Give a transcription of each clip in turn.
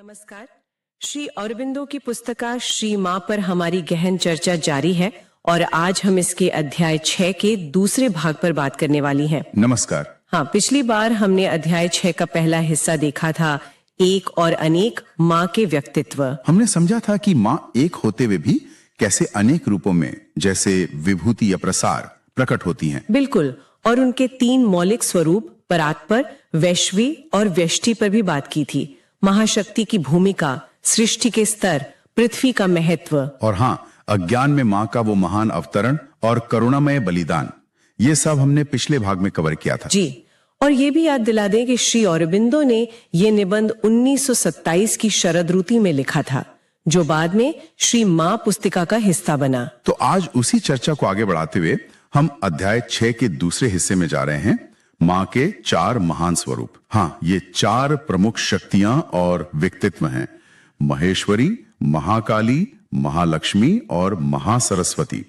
नमस्कार। श्री अरबिंदो की पुस्तका श्री मां पर हमारी गहन चर्चा जारी है और आज हम इसके अध्याय 6 के दूसरे भाग पर बात करने वाली हैं। नमस्कार। हाँ, पिछली बार हमने अध्याय 6 का पहला हिस्सा देखा था, एक और अनेक माँ के व्यक्तित्व। हमने समझा था कि माँ एक होते हुए भी कैसे अनेक रूपों में, जैसे विभूति या प्रसार, प्रकट होती हैं। बिल्कुल, और उनके 3 मौलिक स्वरूप परात्पर, वैश्वी और व्यष्टि पर भी बात की थी। महाशक्ति की भूमिका, सृष्टि के स्तर, पृथ्वी का महत्व, और हाँ, अज्ञान में माँ का वो महान अवतरण और करुणामय बलिदान, ये सब हमने पिछले भाग में कवर किया था। जी, और ये भी याद दिला दें कि श्री अरबिंदो ने ये निबंध 1927 की शरद ऋतु में लिखा था, जो बाद में श्री मां पुस्तिका का हिस्सा बना। तो आज उसी चर्चा को आगे बढ़ाते हुए हम अध्याय 6 के दूसरे हिस्से में जा रहे हैं, माँ के 4 महान स्वरूप। हाँ, ये 4 प्रमुख शक्तियां और व्यक्तित्व हैं, महेश्वरी, महाकाली, महालक्ष्मी और महासरस्वती।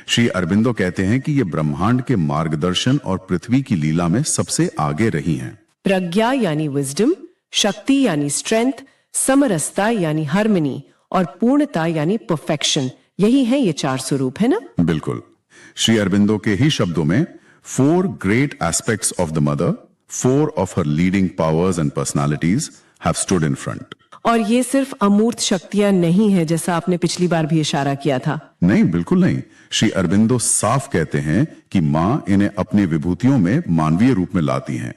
श्री अरबिंदो कहते हैं कि ये ब्रह्मांड के मार्गदर्शन और पृथ्वी की लीला में सबसे आगे रही हैं। प्रज्ञा यानी विजडम, शक्ति यानी स्ट्रेंथ, समरसता यानी हार्मनी और पूर्णता यानी परफेक्शन, यही है ये 4 स्वरूप, है ना? बिल्कुल। श्री अरबिंदो के ही शब्दों में 4 great aspects of the mother, 4 of her leading powers and personalities have stood in front. और ये सिर्फ अमूर्त शक्तियां नहीं है, जैसा आपने पिछली बार भी इशारा किया था। नहीं, बिल्कुल नहीं। श्री अरबिंदो साफ कहते हैं कि माँ इन्हें अपनी विभूतियों में मानवीय रूप में लाती हैं,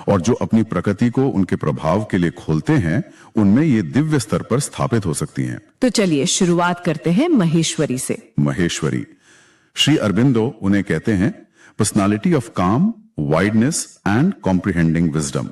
और जो अपनी प्रकृति को उनके प्रभाव के लिए खोलते हैं, उनमें ये दिव्य स्तर पर स्थापित हो सकती हैं। तो चलिए शुरुआत करते हैं महेश्वरी से। महेश्वरी, श्री अरबिंदो उन्हें कहते हैं पर्सनालिटी ऑफ काम, वाइडनेस एंड कॉम्प्रिहेंडिंग विजडम,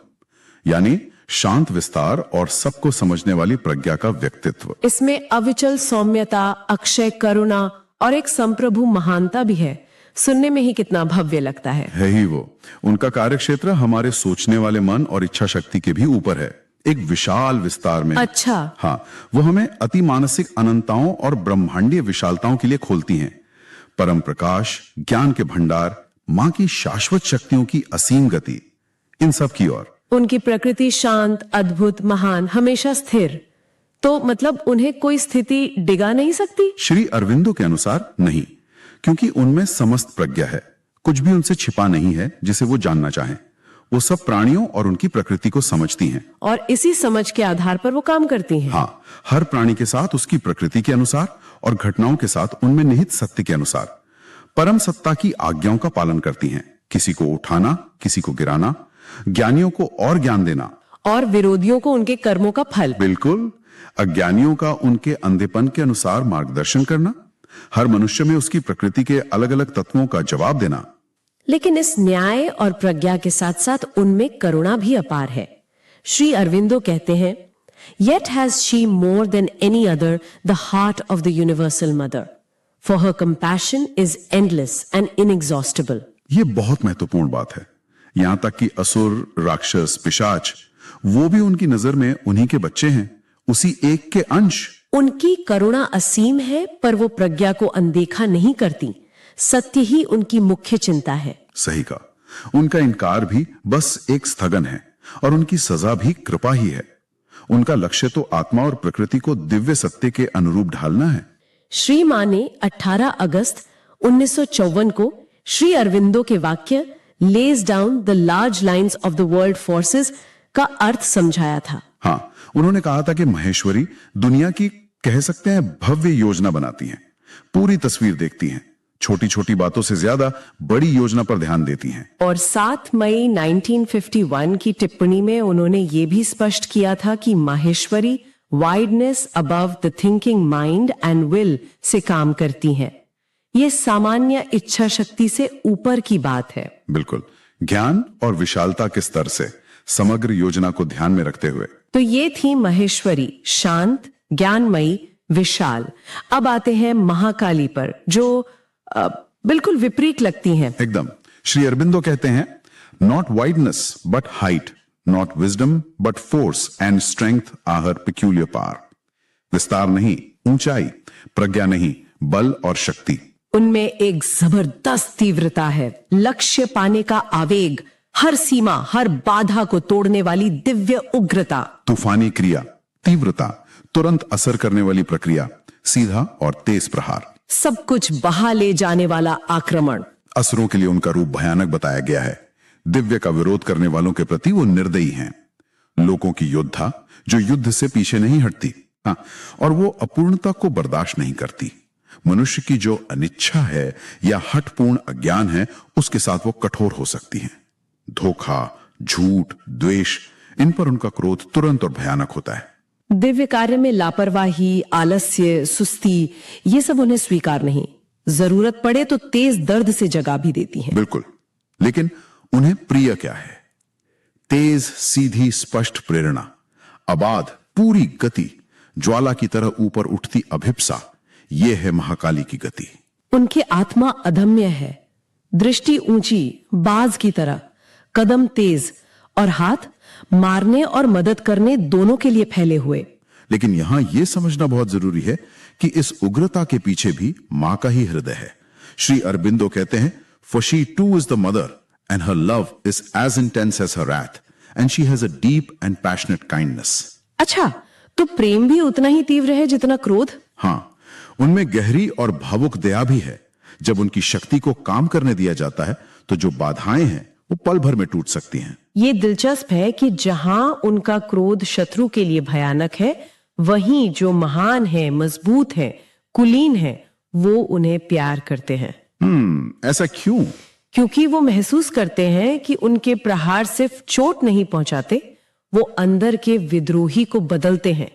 यानी शांत विस्तार और सबको समझने वाली प्रज्ञा का व्यक्तित्व। इसमें अविचल सौम्यता, अक्षय करुणा और एक संप्रभु महानता भी है। सुनने में ही कितना भव्य लगता है ही वो। उनका कार्यक्षेत्र हमारे सोचने वाले मन और इच्छा शक्ति के भी ऊपर है, एक विशाल विस्तार में। अच्छा। हाँ, वो हमें अति मानसिक अनंताओं और ब्रह्मांडीय विशालताओं के लिए खोलती हैं। परम प्रकाश, ज्ञान के भंडार, माँ की शाश्वत शक्तियों की असीम गति, इन सब की ओर। उनकी प्रकृति शांत, अद्भुत, महान, हमेशा स्थिर। तो मतलब उन्हें कोई स्थिति डिगा नहीं सकती? श्री अरविंदो के अनुसार नहीं, क्योंकि उनमें समस्त प्रज्ञा है, कुछ भी उनसे छिपा नहीं है जिसे वो जानना चाहें। वो सब प्राणियों और उनकी प्रकृति को समझती हैं, और इसी समझ के आधार पर वो काम करती हैं। हाँ, हर प्राणी के साथ उसकी प्रकृति के अनुसार और घटनाओं के साथ उनमें निहित सत्य के अनुसार परम सत्ता की आज्ञाओं का पालन करती हैं। किसी को उठाना, किसी को गिराना, ज्ञानियों को और ज्ञान देना, और विरोधियों को उनके कर्मों का फल। बिल्कुल। अज्ञानियों का उनके अंधेपन के अनुसार मार्गदर्शन करना, हर मनुष्य में उसकी प्रकृति के अलग अलग तत्वों का जवाब देना। लेकिन इस न्याय और प्रज्ञा के साथ साथ उनमें करुणा भी अपार है। श्री अरविंदो कहते हैं, Yet has she more than any other the heart of the universal mother, for her compassion is endless and inexhaustible. ये बहुत महत्वपूर्ण बात है। यहां तक कि असुर, राक्षस, पिशाच, वो भी उनकी नजर में उन्हीं के बच्चे हैं, उसी एक के अंश। उनकी करुणा असीम है, पर वो प्रज्ञा को अनदेखा नहीं करती। सत्य ही उनकी मुख्य चिंता है। सही कहा। उनका इनकार भी बस एक स्थगन है, और उनकी सजा भी कृपा ही है। उनका लक्ष्य तो आत्मा और प्रकृति को दिव्य सत्य के अनुरूप ढालना है। श्री मां ने 18 अगस्त 1954 को श्री अरविंदो के वाक्य lays down the large lines of the world forces का अर्थ समझाया था। हाँ, उन्होंने कहा था कि महेश्वरी दुनिया की, कह सकते हैं, भव्य योजना बनाती हैं, पूरी तस्वीर देखती हैं, छोटी छोटी बातों से ज्यादा बड़ी योजना पर ध्यान देती हैं। और 7 मई 1951 की टिप्पणी में उन्होंने ये भी स्पष्ट किया था कि Maheshwari wideness above the thinking mind and will say काम करती हैं। ये सामान्य इच्छा शक्ति से ऊपर की बात है। बिल्कुल, ज्ञान और विशालता के स्तर से समग्र योजना को ध्यान में रखते हुए। तो ये थी महेश्वरी, शांत, ज्ञानमयी, विशाल। अब आते हैं महाकाली पर, जो बिल्कुल विपरीत लगती हैं। एकदम। श्री अरबिंदो कहते हैं, not wideness but height, not wisdom but force and strength are her peculiar power. विस्तार नहीं, ऊंचाई, प्रज्ञा नहीं, बल और शक्ति। उनमें एक जबरदस्त तीव्रता है, लक्ष्य पाने का आवेग, हर सीमा, हर बाधा को तोड़ने वाली दिव्य उग्रता, तूफानी क्रिया, तीव्रता, तुरंत असर करने वाली प्रक्रिया, सीधा और तेज प्रहार। सब कुछ बहा ले जाने वाला आक्रमण। असुरों के लिए उनका रूप भयानक बताया गया है। दिव्य का विरोध करने वालों के प्रति वो निर्दयी हैं। लोगों की योद्धा जो युद्ध से पीछे नहीं हटती, हाँ, और वो अपूर्णता को बर्दाश्त नहीं करती। मनुष्य की जो अनिच्छा है या हठपूर्ण अज्ञान है, उसके साथ वो कठोर हो सकती हैं। धोखा, झूठ, द्वेष, इन पर उनका क्रोध तुरंत और भयानक होता है। दिव्य कार्य में लापरवाही, आलस्य, सुस्ती, ये सब उन्हें स्वीकार नहीं। जरूरत पड़े तो तेज दर्द से जगा भी देती हैं। बिल्कुल, लेकिन उन्हें प्रिय क्या है? तेज, सीधी, स्पष्ट प्रेरणा, अबाध, पूरी गति, ज्वाला की तरह ऊपर उठती अभिप्सा, यह है महाकाली की गति। उनकी आत्मा अदम्य है, दृष्टि ऊंची, बाज की तरह, कदम तेज और हाथ मारने और मदद करने दोनों के लिए फैले हुए। लेकिन यहां यह समझना बहुत जरूरी है कि इस उग्रता के पीछे भी मां का ही हृदय है। श्री अरबिंदो कहते हैं, For she too is the mother, and her love is as intense as her wrath, and she has a deep and passionate kindness. अच्छा, तो प्रेम भी उतना ही तीव्र है जितना क्रोध? हां, उनमें गहरी और भावुक दया भी है। जब उनकी शक्ति को काम करने दिया जाता है, तो जो बाधाएं हैं वो पल भर में टूट सकती हैं। ये दिलचस्प है कि जहां उनका क्रोध शत्रु के लिए भयानक है, वहीं जो महान है, मजबूत है, कुलीन है, वो उन्हें प्यार करते हैं। ऐसा क्यों? क्योंकि वो महसूस करते हैं कि उनके प्रहार सिर्फ चोट नहीं पहुंचाते, वो अंदर के विद्रोही को बदलते हैं,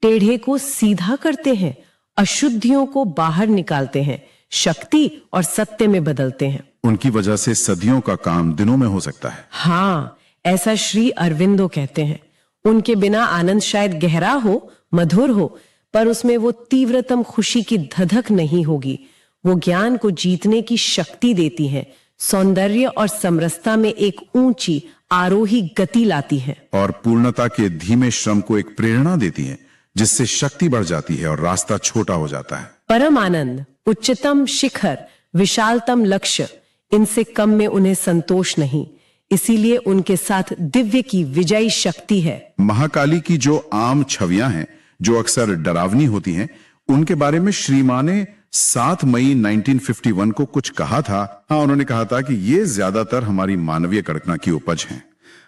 टेढ़े को सीधा करते हैं, अशुद्धियों को बाहर निकालते हैं, शक्ति और सत्य में बदलते हैं। उनकी वजह से सदियों का काम दिनों में हो सकता है। हाँ, ऐसा श्री अरविंदो कहते हैं। उनके बिना आनंद शायद गहरा हो, मधुर हो, पर उसमें वो तीव्रतम खुशी की धधक नहीं होगी। वो ज्ञान को जीतने की शक्ति देती है, सौंदर्य और समरसता में एक ऊंची आरोही गति लाती है, और पूर्णता के धीमे श्रम को एक प्रेरणा देती है, जिससे शक्ति बढ़ जाती है और रास्ता छोटा हो जाता है। परम आनंद, उच्चतम शिखर, विशालतम लक्ष्य, इनसे कम में उन्हें संतोष नहीं। इसीलिए उनके साथ दिव्य की विजयी शक्ति है। महाकाली की जो आम छवियां हैं, जो अक्सर डरावनी होती हैं, उनके बारे में श्री मां ने 7 मई 1951 को कुछ कहा था। हाँ, उन्होंने कहा था कि ये ज्यादातर हमारी मानवीय कल्पना की उपज हैं,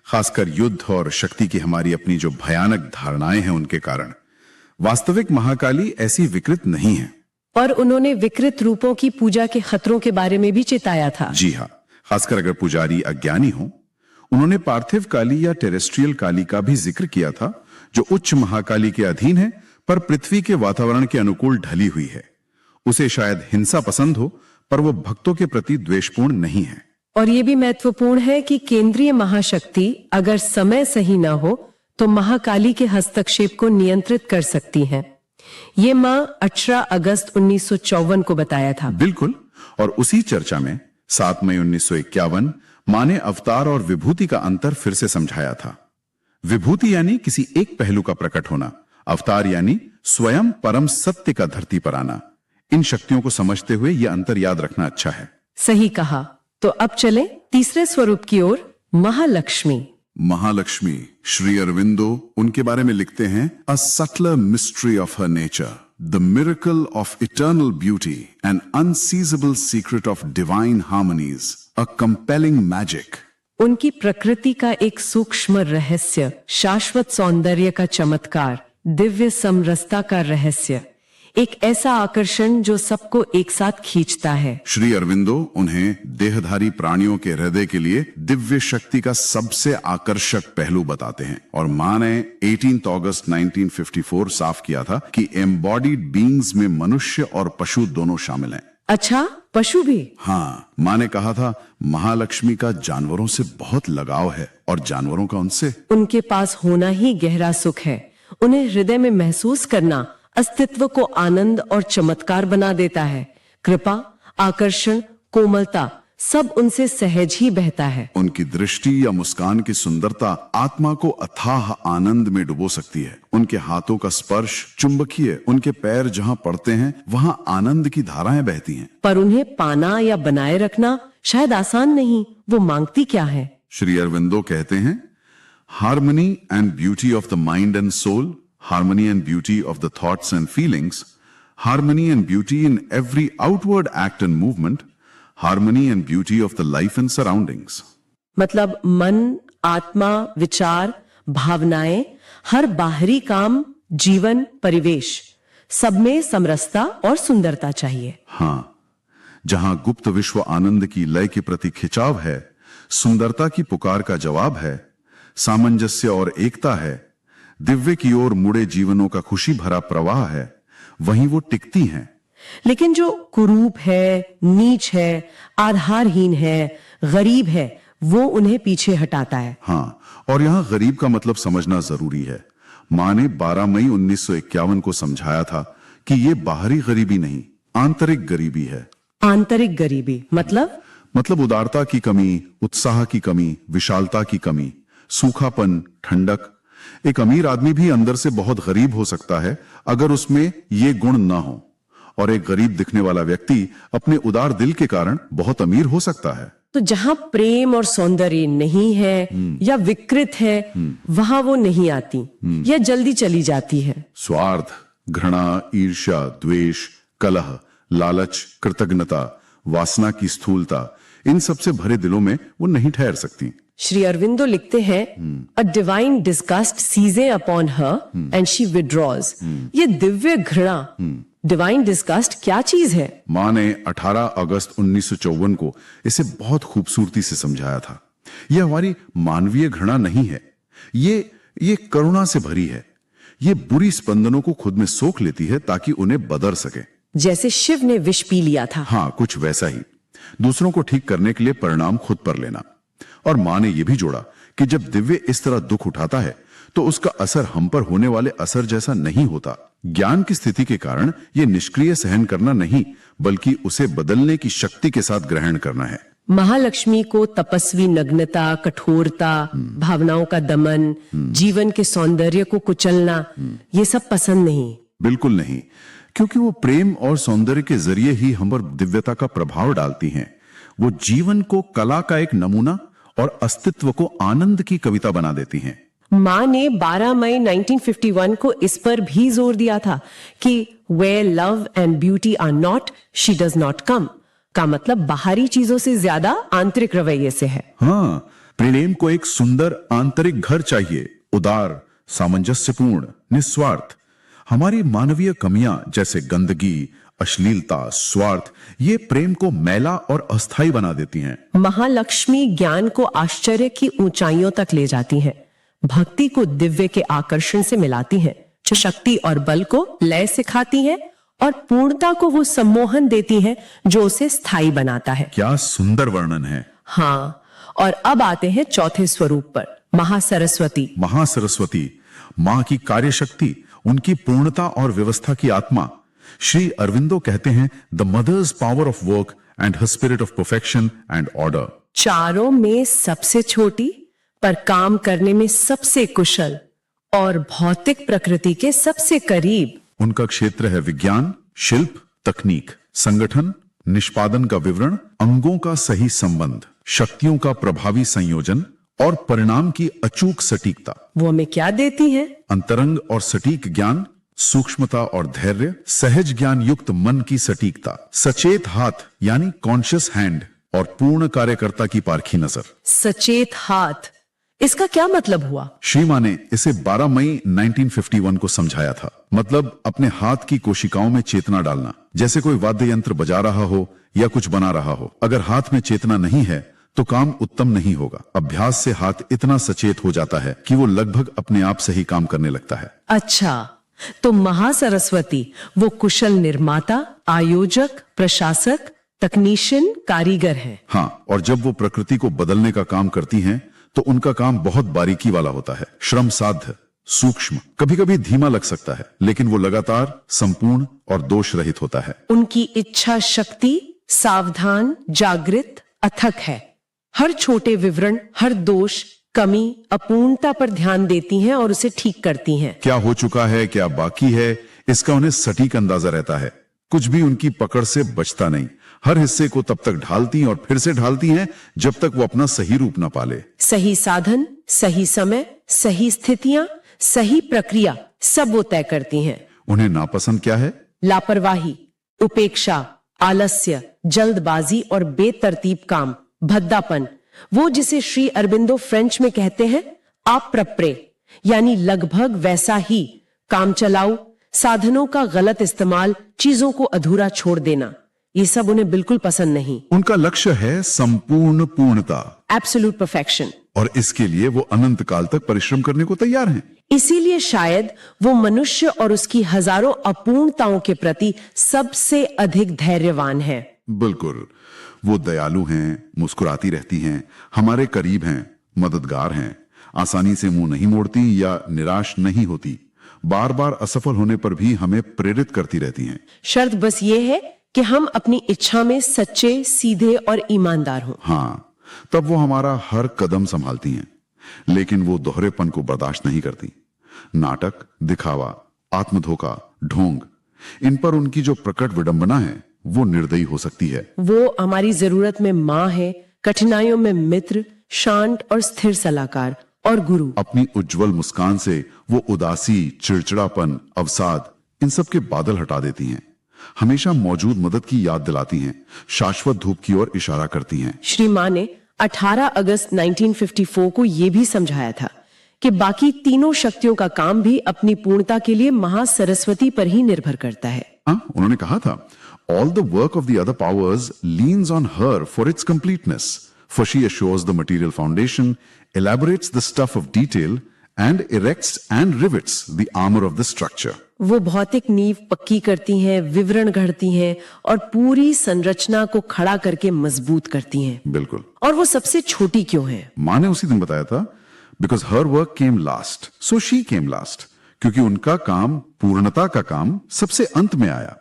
खासकर युद्ध और शक्ति की हमारी अपनी जो भयानक धारणाएं हैं उनके कारण। वास्तविक महाकाली ऐसी विकृत नहीं है। और उन्होंने विकृत रूपों की पूजा के खतरों के बारे में भी चिताया था। जी हाँ, खासकर अगर पुजारी अज्ञानी हो। उन्होंने पार्थिव काली या टेरेस्ट्रियल काली का भी जिक्र किया था, जो उच्च महाकाली के अधीन है, पर पृथ्वी के वातावरण के अनुकूल ढली हुई है। उसे शायद हिंसा पसंद हो, पर वो भक्तों के प्रति द्वेषपूर्ण नहीं है। और ये भी महत्वपूर्ण है कि केंद्रीय महाशक्ति अगर समय सही ना हो, तो महाकाली के हस्तक्षेप को नियंत्रित कर सकती है। ये मां 18 अगस्त 1954 को बताया था। बिल्कुल, और उसी चर्चा में 7 मई 1951 मां ने अवतार और विभूति का अंतर फिर से समझाया था। विभूति यानी किसी एक पहलू का प्रकट होना, अवतार यानी स्वयं परम सत्य का धरती पर आना। इन शक्तियों को समझते हुए यह अंतर याद रखना अच्छा है। सही कहा। तो अब चलें तीसरे स्वरूप की ओर, महालक्ष्मी। महालक्ष्मी, श्री अरविंदो उनके बारे में लिखते हैं, a subtler mystery of her nature, the miracle of eternal beauty, an unseizable secret of divine harmonies, a compelling magic. उनकी प्रकृति का एक सूक्ष्म रहस्य, शाश्वत सौंदर्य का चमत्कार, दिव्य समरसता का रहस्य, एक ऐसा आकर्षण जो सबको एक साथ खींचता है। श्री अरविंदो उन्हें देहधारी प्राणियों के हृदय के लिए दिव्य शक्ति का सबसे आकर्षक पहलू बताते हैं। और मां ने 18 अगस्त 1954 साफ किया था कि एम्बॉडीड बीइंग्स में मनुष्य और पशु दोनों शामिल हैं। अच्छा, पशु भी? हाँ, मां ने कहा था, महालक्ष्मी का जानवरों से बहुत लगाव है और जानवरों का उनसे। उनके पास होना ही गहरा सुख है। उन्हें हृदय में महसूस करना अस्तित्व को आनंद और चमत्कार बना देता है। कृपा, आकर्षण, कोमलता, सब उनसे सहज ही बहता है। उनकी दृष्टि या मुस्कान की सुंदरता आत्मा को अथाह आनंद में डुबो सकती है। उनके हाथों का स्पर्श चुंबकीय, उनके पैर जहां पड़ते हैं वहां आनंद की धाराएं बहती हैं। पर उन्हें पाना या बनाए रखना शायद आसान नहीं। वो मांगती क्या है? श्री अरविंदो कहते हैं, harmony and beauty of the mind and soul, harmony and beauty of the thoughts and feelings, harmony and beauty in every outward act and movement, harmony and beauty of the life and surroundings. मतलब मन, आत्मा, विचार, भावनाएं, हर बाहरी काम, जीवन, परिवेश, सब में समरसता और सुंदरता चाहिए। हाँ, जहां गुप्त विश्व आनंद की लय के प्रति खिंचाव है, सुंदरता की पुकार का जवाब है, सामंजस्य और एकता है, दिव्य की ओर मुड़े जीवनों का खुशी भरा प्रवाह है, वहीं वो टिकती हैं। लेकिन जो कुरूप है, नीच है, आधारहीन है, गरीब है, वो उन्हें पीछे हटाता है। हाँ, और यहां गरीब का मतलब समझना जरूरी है। मां ने 12 मई 1951 को समझाया था कि ये बाहरी गरीबी नहीं, आंतरिक गरीबी है। आंतरिक गरीबी मतलब उदारता की कमी, उत्साह की कमी, विशालता की कमी, सूखापन, ठंडक। एक अमीर आदमी भी अंदर से बहुत गरीब हो सकता है अगर उसमें ये गुण ना हो, और एक गरीब दिखने वाला व्यक्ति अपने उदार दिल के कारण बहुत अमीर हो सकता है। तो जहां प्रेम और सौंदर्य नहीं है या विकृत है, वहां वो नहीं आती या जल्दी चली जाती है। स्वार्थ, घृणा, ईर्ष्या, द्वेष, कलह, लालच, कृतज्ञता, वासना की स्थूलता, इन सबसे भरे दिलों में वो नहीं ठहर सकती। श्री अरविंदो लिखते हैं, a divine disgust CJ upon her and she withdraws. ये दिव्य घृणा, डिवाइन डिस्गस्ट क्या चीज है? मां ने 18 अगस्त 1954 को इसे बहुत खूबसूरती से समझाया था। यह हमारी मानवीय घृणा नहीं है, ये करुणा से भरी है। ये बुरी स्पंदनों को खुद में सोख लेती है ताकि उन्हें बदल सके। जैसे शिव ने विष पी लिया था। हाँ, कुछ वैसा ही। दूसरों को ठीक करने के लिए परिणाम खुद पर लेना। और मां ने यह भी जोड़ा कि जब दिव्य इस तरह दुख उठाता है तो उसका असर हम पर होने वाले असर जैसा नहीं होता। ज्ञान की स्थिति के कारण यह निष्क्रिय सहन करना नहीं, बल्कि उसे बदलने की शक्ति के साथ ग्रहण करना है। महालक्ष्मी को तपस्वी नग्नता, कठोरता, भावनाओं का दमन, जीवन के सौंदर्य को कुचलना, ये सब पसंद नहीं। बिल्कुल नहीं, क्योंकि वो प्रेम और सौंदर्य के जरिए ही हम पर दिव्यता का प्रभाव डालती हैं। वो जीवन को कला का एक नमूना और अस्तित्व को आनंद की कविता बना देती हैं। मां ने 12 मई 1951 को इस पर भी जोर दिया था कि where love and beauty are not, she does not come। का मतलब बाहरी चीजों से ज्यादा आंतरिक रवैये से है। हाँ, प्रेम को एक सुंदर आंतरिक घर चाहिए, उदार, सामंजस्यपूर्ण, निस्वार्थ। हमारी मानवीय कमियां जैसे गंदगी, अश्लीलता, स्वार्थ, ये प्रेम को मैला और अस्थायी बना देती हैं। महालक्ष्मी ज्ञान को आश्चर्य की ऊंचाइयों तक ले जाती हैं, भक्ति को दिव्य के आकर्षण से मिलाती हैं, शक्ति और बल को लय सिखाती हैं, और पूर्णता को वो सम्मोहन देती हैं जो उसे स्थायी बनाता है। क्या सुंदर वर्णन है। हाँ, और अब आते हैं चौथे स्वरूप पर, महासरस्वती। महासरस्वती मां की कार्यशक्ति, उनकी पूर्णता और व्यवस्था की आत्मा। श्री अरविंदो कहते हैं, the mother's power of work and her spirit of perfection and order. चारों में सबसे छोटी पर काम करने में सबसे कुशल और भौतिक प्रकृति के सबसे करीब। उनका क्षेत्र है विज्ञान, शिल्प, तकनीक, संगठन, निष्पादन का विवरण, अंगों का सही संबंध, शक्तियों का प्रभावी संयोजन और परिणाम की अचूक सटीकता। वो हमें क्या देती हैं? अंतरंग और सटीक ज्ञान, सूक्ष्मता और धैर्य, सहज ज्ञान युक्त मन की सटीकता, सचेत हाथ यानी कॉन्शियस हैंड, और पूर्ण कार्यकर्ता की पारखी नजर। सचेत हाथ, इसका क्या मतलब हुआ? श्री मां ने इसे 12 मई 1951 को समझाया था। मतलब अपने हाथ की कोशिकाओं में चेतना डालना, जैसे कोई वाद्य यंत्र बजा रहा हो या कुछ बना रहा हो। अगर हाथ में चेतना नहीं है तो काम उत्तम नहीं होगा। अभ्यास से हाथ इतना सचेत हो जाता है कि वो लगभग अपने आप से ही काम करने लगता है। अच्छा, तो महासरस्वती वो कुशल निर्माता, आयोजक, प्रशासक, तकनीशियन, कारीगर है। हाँ, और जब वो प्रकृति को बदलने का काम करती हैं तो उनका काम बहुत बारीकी वाला होता है, श्रम साध्य, सूक्ष्म, कभी कभी धीमा लग सकता है, लेकिन वो लगातार, संपूर्ण और दोष रहित होता है। उनकी इच्छा शक्ति सावधान, जागृत, अथक है। हर छोटे विवरण, हर दोष, कमी, अपूर्णता पर ध्यान देती हैं और उसे ठीक करती हैं। क्या हो चुका है, क्या बाकी है, इसका उन्हें सटीक अंदाजा रहता है। कुछ भी उनकी पकड़ से बचता नहीं। हर हिस्से को तब तक ढालती और फिर से ढालती हैं जब तक वो अपना सही रूप न पाले। सही साधन, सही समय, सही स्थितियां, सही प्रक्रिया, सब वो तय करती हैं। उन्हें नापसंद क्या है? लापरवाही, उपेक्षा, आलस्य, जल्दबाजी और बेतरतीब काम, भद्दापन, वो जिसे श्री अरबिंदो फ्रेंच में कहते हैं अप्रप्रे, यानी लगभग वैसा ही काम चलाऊ, साधनों का गलत इस्तेमाल, चीजों को अधूरा छोड़ देना, ये सब उन्हें बिल्कुल पसंद नहीं। उनका लक्ष्य है संपूर्ण पूर्णता, एब्सोल्यूट परफेक्शन। और इसके लिए वो अनंत काल तक परिश्रम करने को तैयार हैं। इसीलिए शायद वो मनुष्य और उसकी हजारों अपूर्णताओं के प्रति सबसे अधिक धैर्यवान है। बिल्कुल, वो दयालु हैं, मुस्कुराती रहती हैं, हमारे करीब हैं, मददगार हैं, आसानी से मुंह नहीं मोड़ती या निराश नहीं होती, बार बार असफल होने पर भी हमें प्रेरित करती रहती हैं। शर्त बस ये है कि हम अपनी इच्छा में सच्चे, सीधे और ईमानदार हों। हाँ, तब वो हमारा हर कदम संभालती हैं, लेकिन वो दोहरेपन को बर्दाश्त नहीं करती। नाटक, दिखावा, आत्मधोखा, ढोंग, इन पर उनकी जो प्रकट विडंबना है वो निर्दयी हो सकती है। वो हमारी जरूरत में माँ है, कठिनाइयों में मित्र, शांत और स्थिर सलाहकार और गुरु। अपनी उज्जवल मुस्कान से वो उदासी, चिड़चिड़ापन, अवसाद, इन सब के बादल हटा देती हैं। हमेशा मौजूद मदद की याद दिलाती हैं, शाश्वत धूप की ओर इशारा करती हैं। श्री माँ ने 18 अगस्त 1954 को यह भी समझाया था कि बाकी तीनों शक्तियों का काम भी अपनी पूर्णता के लिए महासरस्वती पर ही निर्भर करता है। उन्होंने कहा था, all the work of the other powers leans on her for its completeness, for she assures the material foundation, elaborates the stuff of detail and erects and rivets the armor of the structure. वो भौतिक नींव पक्की करती हैं, विवरण गढ़ती हैं और पूरी संरचना को खड़ा करके मजबूत करती हैं। बिल्कुल। और वो सबसे छोटी क्यों है? माँ ने उसी दिन बताया था, because her work came last, so she came last. क्योंकि उनका काम, पूर्णता का काम, सबसे अंत में आया।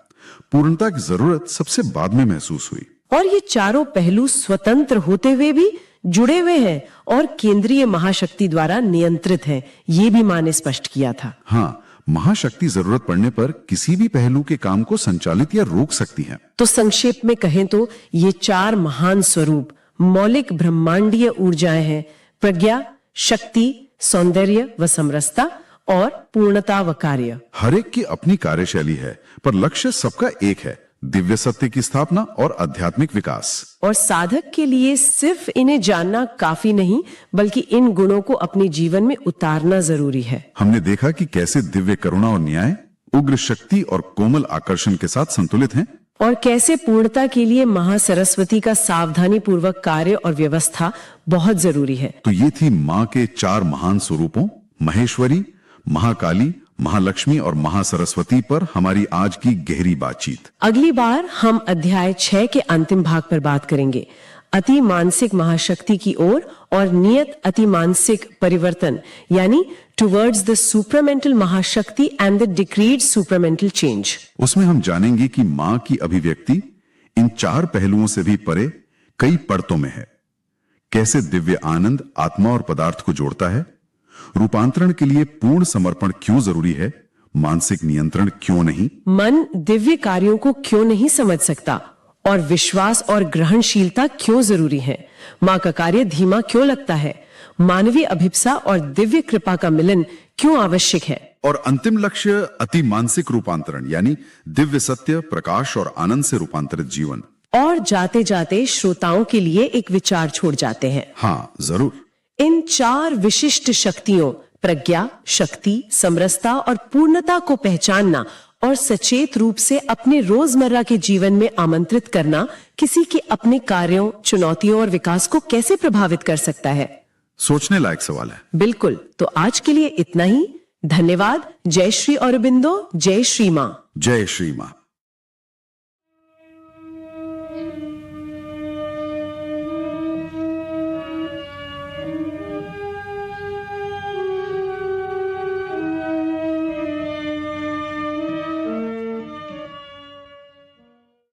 पूर्णता की जरूरत सबसे बाद में महसूस हुई। और ये चारों पहलू स्वतंत्र होते हुए भी जुड़े हुए हैं और केंद्रीय महाशक्ति द्वारा नियंत्रित हैं, ये भी माँ ने स्पष्ट किया था। हाँ, महाशक्ति जरूरत पड़ने पर किसी भी पहलू के काम को संचालित या रोक सकती है। तो संक्षेप में कहें तो ये चार महान स्वरूप मौलिक ब्रह्मांडीय ऊर्जाएं हैं: प्रज्ञा, शक्ति, सौंदर्य व समरसता और पूर्णता व कार्य। हर एक की अपनी कार्यशैली है, पर लक्ष्य सबका एक है, दिव्य सत्य की स्थापना और आध्यात्मिक विकास। और साधक के लिए सिर्फ इन्हें जानना काफी नहीं, बल्कि इन गुणों को अपने जीवन में उतारना जरूरी है। हमने देखा कि कैसे दिव्य करुणा और न्याय उग्र शक्ति और कोमल आकर्षण के साथ संतुलित हैं, और कैसे पूर्णता के लिए महासरस्वती का सावधानी पूर्वक कार्य और व्यवस्था बहुत जरूरी है। तो ये थी माँ के चार महान स्वरूपों, महेश्वरी, महाकाली, महालक्ष्मी और महासरस्वती पर हमारी आज की गहरी बातचीत। अगली बार हम अध्याय 6 के अंतिम भाग पर बात करेंगे, अति मानसिक महाशक्ति की ओर और नियत अति मानसिक परिवर्तन, यानी टुवर्ड्स द सुपरामेंटल महाशक्ति and the decreed supramental change. उसमें हम जानेंगे कि माँ की अभिव्यक्ति इन चार पहलुओं से भी परे कई परतों में है, कैसे दिव्य आनंद आत्मा और पदार्थ को जोड़ता है, रूपांतरण के लिए पूर्ण समर्पण क्यों जरूरी है, मानसिक नियंत्रण क्यों नहीं, मन दिव्य कार्यों को क्यों नहीं समझ सकता, और विश्वास और ग्रहणशीलता क्यों जरूरी है, माँ का कार्य धीमा क्यों लगता है, मानवीय अभिप्सा और दिव्य कृपा का मिलन क्यों आवश्यक है, और अंतिम लक्ष्य अति मानसिक रूपांतरण, यानी दिव्य सत्य, प्रकाश और आनंद से रूपांतरित जीवन। और जाते जाते श्रोताओं के लिए एक विचार छोड़ जाते हैं। हाँ, जरूर। इन चार विशिष्ट शक्तियों प्रज्ञा, शक्ति, समरसता और पूर्णता को पहचानना और सचेत रूप से अपने रोजमर्रा के जीवन में आमंत्रित करना किसी के अपने कार्यों, चुनौतियों और विकास को कैसे प्रभावित कर सकता है? सोचने लायक सवाल है। बिल्कुल। तो आज के लिए इतना ही। धन्यवाद। जय श्री अरबिंदो। जय श्री माँ। जय श्री माँ।